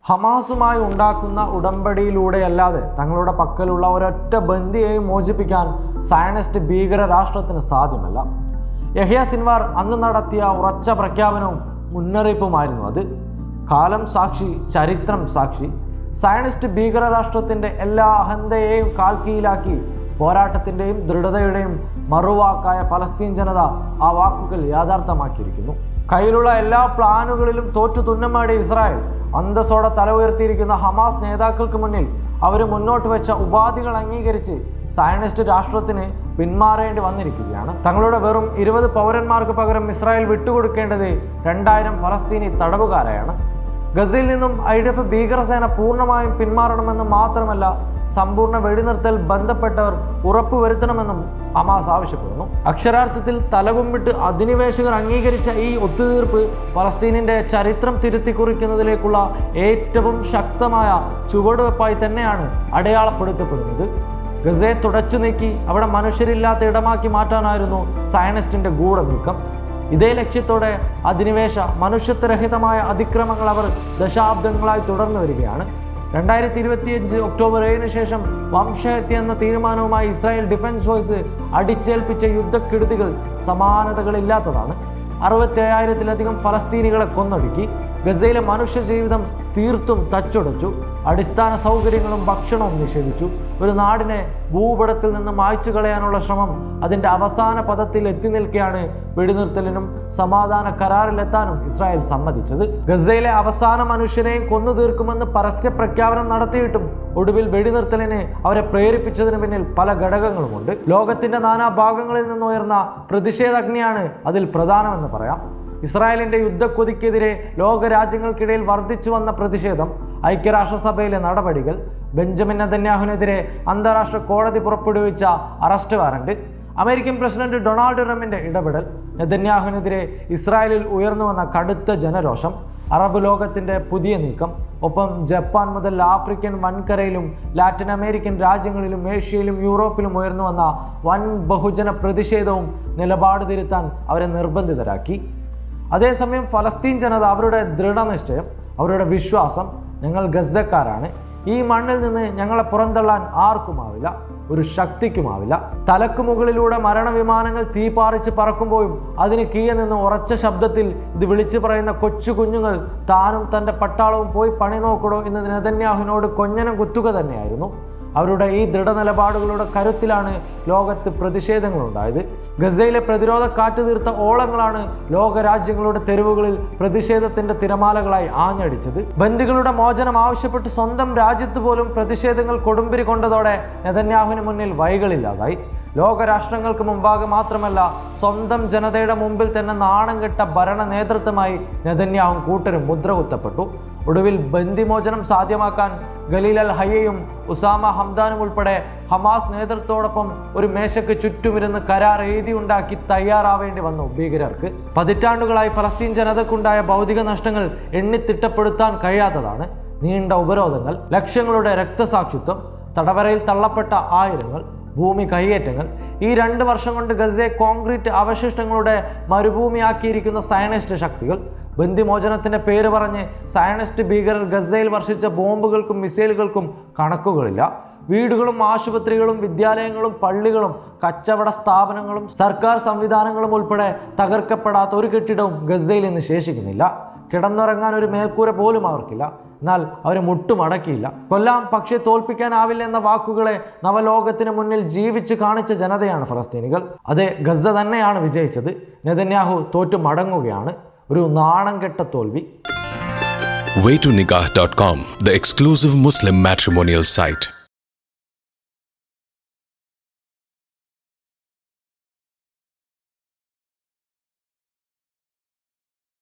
ഹമാസുമായി ഉണ്ടാക്കുന്ന ഉടമ്പടിയിലൂടെയല്ലാതെ തങ്ങളുടെ പക്കലുള്ള ഒരൊറ്റ ബന്ദിയെയും മോചിപ്പിക്കാൻ സയനിസ്റ്റ് ഭീകര രാഷ്ട്രത്തിന് സാധ്യമല്ല. യഹ്യ സിൻവാർ അന്ന് നടത്തിയ ഉറച്ച പ്രഖ്യാപനവും മുന്നറിയിപ്പുമായിരുന്നു അത്. കാലം സാക്ഷി, ചരിത്രം സാക്ഷി. സയനിസ്റ്റ് ഭീകര രാഷ്ട്രത്തിൻ്റെ എല്ലാ അഹന്തയെയും കാൽക്കീഴിലാക്കി പോരാട്ടത്തിൻ്റെയും ദൃഢതയുടെയും മറുവാക്കായ ഫലസ്തീൻ ജനത ആ വാക്കുകൾ യാഥാർത്ഥ്യമാക്കിയിരിക്കുന്നു. കയ്യിലുള്ള എല്ലാ പ്ലാനുകളിലും തോറ്റു തുന്നമാടിയ ഇസ്രായേൽ അന്തസ്സോടെ തല ഉയർത്തിയിരിക്കുന്ന ഹമാസ് നേതാക്കൾക്ക് മുന്നിൽ അവർ മുന്നോട്ട് വെച്ച ഉപാധികൾ അംഗീകരിച്ച് സയനിസ്റ്റ് രാഷ്ട്രത്തിന് പിന്മാറേണ്ടി വന്നിരിക്കുകയാണ്. തങ്ങളുടെ വെറും 20 പൗരന്മാർക്ക് പകരം ഇസ്രായേൽ വിട്ടുകൊടുക്കേണ്ടത് 2000 ഫലസ്തീനി തടവുകാരെയാണ്. ഗസയിൽ നിന്നും IDF ഭീകരസേന പൂർണ്ണമായും പിന്മാറണമെന്ന് മാത്രമല്ല, സമ്പൂർണ്ണ വെടിനിർത്തൽ ബന്ധപ്പെട്ടവർ ഉറപ്പുവരുത്തണമെന്നും ഹമാസ് ആവശ്യപ്പെടുന്നു. അക്ഷരാർത്ഥത്തിൽ തലകുമ്പിട്ട് അധിനിവേശകർ അംഗീകരിച്ച ഈ ഒത്തുതീർപ്പ് ഫലസ്തീനിൻ്റെ ചരിത്രം തിരുത്തി കുറിക്കുന്നതിലേക്കുള്ള ഏറ്റവും ശക്തമായ ചുവടുവെപ്പായി തന്നെയാണ് അടയാളപ്പെടുത്തപ്പെടുന്നത്. ഗസയെ തുടച്ചു നീക്കി അവിടെ മനുഷ്യരില്ലാത്ത ഇടമാക്കി മാറ്റാനായിരുന്നു സയനിസ്റ്റിൻ്റെ ഗൂഢനീക്കം. ഇതേ ലക്ഷ്യത്തോടെ അധിനിവേശ മനുഷ്യത്വരഹിതമായ അതിക്രമങ്ങൾ അവർ ദശാബ്ദങ്ങളായി തുടർന്നു വരികയാണ്. 2025 ഒക്ടോബർ 7 ശേഷം വംശഹത്യ എന്ന തീരുമാനവുമായി ഇസ്രായേൽ ഡിഫൻസ് ഫോഴ്സ് അടിച്ചേൽപ്പിച്ച യുദ്ധക്കെടുതികൾ സമാനതകളില്ലാത്തതാണ്. 65,000-ലധികം ഫലസ്തീനികളെ കൊന്നൊടുക്കി. ഗസയിലെ മനുഷ്യ ജീവിതം തീർത്തും തച്ചുടച്ചു. അടിസ്ഥാന സൗകര്യങ്ങളും ഭക്ഷണവും നിഷേധിച്ചു. ഒരു നാടിനെ ഭൂപടത്തിൽ നിന്ന് മായ്ച്ചു കളയാനുള്ള ശ്രമം അതിൻ്റെ അവസാന പദത്തിൽ എത്തി നിൽക്കെയാണ് വെടിനിർത്തലിനും സമാധാന കരാറിലെത്താനും ഇസ്രായേൽ സമ്മതിച്ചത്. ഗസയിലെ അവസാന മനുഷ്യനെയും കൊന്നു തീർക്കുമെന്ന് പരസ്യ പ്രഖ്യാപനം നടത്തിയിട്ടും ഒടുവിൽ വെടിനിർത്തലിന് അവരെ പ്രേരിപ്പിച്ചതിന് പിന്നിൽ പല ഘടകങ്ങളുമുണ്ട്. ലോകത്തിൻ്റെ നാനാഭാഗങ്ങളിൽ നിന്നുയർന്ന പ്രതിഷേധാഗ്നിയാണ് അതിൽ പ്രധാനമെന്ന് പറയാം. ഇസ്രായേലിൻ്റെ യുദ്ധക്കൊതിക്കെതിരെ ലോകരാജ്യങ്ങൾക്കിടയിൽ വർദ്ധിച്ചു വന്ന പ്രതിഷേധം, ഐക്യരാഷ്ട്രസഭയിലെ നടപടികൾ, ബെഞ്ചമിൻ നെതന്യാഹുവിനെതിരെ അന്താരാഷ്ട്ര കോടതി പുറപ്പെടുവിച്ച arrest warrant, American president Donald ട്രംപിൻ്റെ ഇടപെടൽ, നെതന്യാഹുവിനെതിരെ ഇസ്രായേലിൽ ഉയർന്നു വന്ന കടുത്ത ജനരോഷം, അറബ് ലോകത്തിൻ്റെ പുതിയ നീക്കം, ഒപ്പം ജപ്പാൻ മുതൽ ആഫ്രിക്കൻ വൻകരയിലും ലാറ്റിൻ അമേരിക്കൻ രാജ്യങ്ങളിലും ഏഷ്യയിലും യൂറോപ്പിലും ഉയർന്നു വന്ന വൻ ബഹുജന പ്രതിഷേധവും നിലപാട് തിരുത്താൻ അവരെ നിർബന്ധിതരാക്കി. അതേസമയം ഫലസ്തീൻ ജനത അവരുടെ ദൃഢനിശ്ചയം, അവരുടെ വിശ്വാസം, ഞങ്ങൾ ഗസക്കാരാണ്, ഈ മണ്ണിൽ നിന്ന് ഞങ്ങളെ പുറന്തള്ളാൻ ആർക്കുമാവില്ല, ഒരു ശക്തിക്കുമാവില്ല. തലക്ക് മുകളിലൂടെ മരണവിമാനങ്ങൾ തീപാറിച്ച് പറക്കുമ്പോഴും അതിന് കീഴെ നിന്ന് ഉറച്ച ശബ്ദത്തിൽ ഇത് വിളിച്ചു പറയുന്ന കൊച്ചു കുഞ്ഞുങ്ങൾ താനും തൻ്റെ പട്ടാളവും പോയി പണി നോക്കടോ എന്ന് നെതന്യാഹുവിനോട് കൊഞ്ഞനം കുത്തുക തന്നെയായിരുന്നു. അവരുടെ ഈ ദൃഢനിലപാടുകളുടെ കരുത്തിലാണ് ലോകത്ത് പ്രതിഷേധങ്ങളുണ്ടായത്. ഗസയിലെ പ്രതിരോധ കാറ്റ് തീർത്ത ഓളങ്ങളാണ് ലോകരാജ്യങ്ങളുടെ തെരുവുകളിൽ പ്രതിഷേധത്തിൻ്റെ തിരമാലകളായി ആഞ്ഞടിച്ചത്. ബന്ദികളുടെ മോചനം ആവശ്യപ്പെട്ട് സ്വന്തം രാജ്യത്ത് പോലും പ്രതിഷേധങ്ങൾ കൊടുമ്പിരി കൊണ്ടതോടെ നെതന്യാഹുവിന് മുന്നിൽ വഴികളില്ലാതായി. ലോകരാഷ്ട്രങ്ങൾക്ക് മുമ്പാകെ മാത്രമല്ല, സ്വന്തം ജനതയുടെ മുമ്പിൽ തന്നെ നാണം കെട്ട ഭരണ നേതൃത്വമായി നെതന്യാഹു കൂട്ടരും മുദ്രകുത്തപ്പെട്ടു. ഒടുവിൽ ബന്ദിമോചനം സാധ്യമാക്കാൻ ഖലീൽ അൽ ഹയ്യയും ഉസാമ ഹംദാനും ഉൾപ്പെടെ ഹമാസ് നേതൃത്വത്തോടൊപ്പം ഒരു മേശയ്ക്ക് ചുറ്റുമിരുന്ന് കരാർ എഴുതിയുണ്ടാക്കി തയ്യാറാവേണ്ടി വന്നു ഭീകരർക്ക്. പതിറ്റാണ്ടുകളായി ഫലസ്തീൻ ജനതയ്ക്കുണ്ടായ ഭൗതിക നഷ്ടങ്ങൾ എണ്ണിത്തിട്ടപ്പെടുത്താൻ കഴിയാത്തതാണ്. നീണ്ട ഉപരോധങ്ങൾ, ലക്ഷങ്ങളുടെ രക്തസാക്ഷിത്വം, തടവറയിൽ തള്ളപ്പെട്ട ആയിരങ്ങൾ, ഭൂമി കയ്യേറ്റങ്ങൾ. ഈ 2 വർഷം കൊണ്ട് ഗസയെ കോൺക്രീറ്റ് അവശിഷ്ടങ്ങളുടെ മരുഭൂമിയാക്കിയിരിക്കുന്ന സയനിസ്റ്റ് ശക്തികൾ. ബന്ദിമോചനത്തിൻ്റെ പേര് പറഞ്ഞ് സയനിസ്റ്റ് ഭീകരർ ഗസയിൽ വർഷിച്ച ബോംബുകൾക്കും മിസൈലുകൾക്കും കണക്കുകളില്ല. വീടുകളും ആശുപത്രികളും വിദ്യാലയങ്ങളും പള്ളികളും കച്ചവട സ്ഥാപനങ്ങളും സർക്കാർ സംവിധാനങ്ങളും ഉൾപ്പെടെ തകർക്കപ്പെടാത്ത ഒരു കെട്ടിടവും ഗസയിൽ ഇന്ന് ശേഷിക്കുന്നില്ല. കിടന്നുറങ്ങാൻ ഒരു മേൽക്കൂര പോലും അവർക്കില്ല. എന്നാൽ അവർ മുട്ടുമടക്കിയില്ല. കൊല്ലാം പക്ഷേ തോൽപ്പിക്കാനാവില്ല എന്ന വാക്കുകളെ നവലോകത്തിന് മുന്നിൽ ജീവിച്ച് കാണിച്ച ജനതയാണ് ഫലസ്തീനികൾ. അതെ, ഗസ തന്നെയാണ് വിജയിച്ചത്. നെതന്യാഹു തോറ്റു മടങ്ങുകയാണ്. ഒരു നാണം കെട്ട തോൽവി. waytonikah.com, the exclusive Muslim matrimonial site.